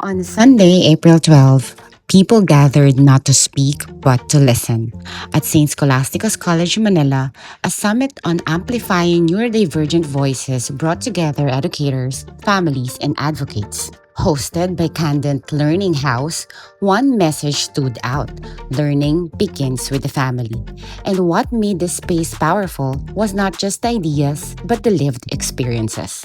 On Sunday, April 12th, people gathered not to speak but to listen at St. Scholastica's College, Manila. A summit on amplifying neurodivergent voices brought together educators, families, and advocates. Hosted by Candent Learning Haus, one message stood out: learning begins with the family. And what made this space powerful was not just ideas, but the lived experiences.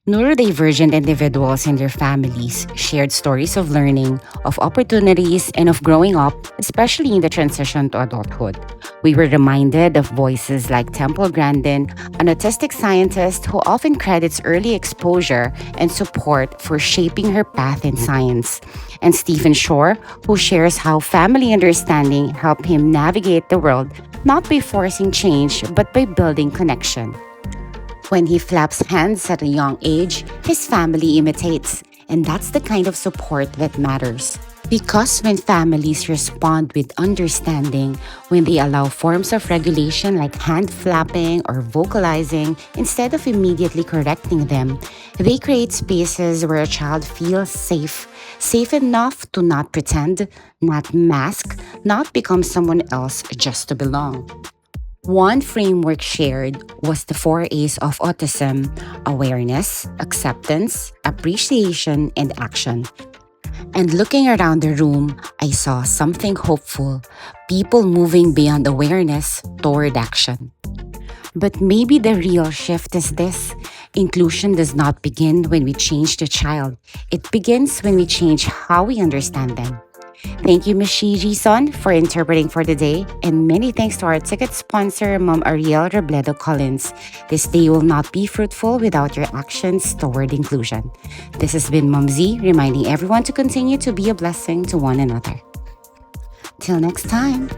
Neurodivergent individuals and their families shared stories of learning, of opportunities, and of growing up, especially in the transition to adulthood. We were reminded of voices like Temple Grandin, an autistic scientist who often credits early exposure and support for shaping her path in science, and Stephen Shore, who shares how family understanding helped him navigate the world not by forcing change but by building connection. When he flaps hands at a young age, his family imitates. And that's the kind of support that matters. Because when families respond with understanding, when they allow forms of regulation like hand flapping or vocalizing instead of immediately correcting them, they create spaces where a child feels safe. Safe enough to not pretend, not mask, not become someone else just to belong. One framework shared was the four A's of autism: awareness, acceptance, appreciation, and action. And looking around the room, I saw something hopeful: people moving beyond awareness toward action. But maybe the real shift is this: inclusion does not begin when we change the child, it begins when we change how we understand them. Thank you, Ms. Shiji-son, for interpreting for the day, and many thanks to our ticket sponsor, Mom Ariel Robledo Collins. This day will not be fruitful without your actions toward inclusion. This has been Mom Z, reminding everyone to continue to be a blessing to one another. Till next time.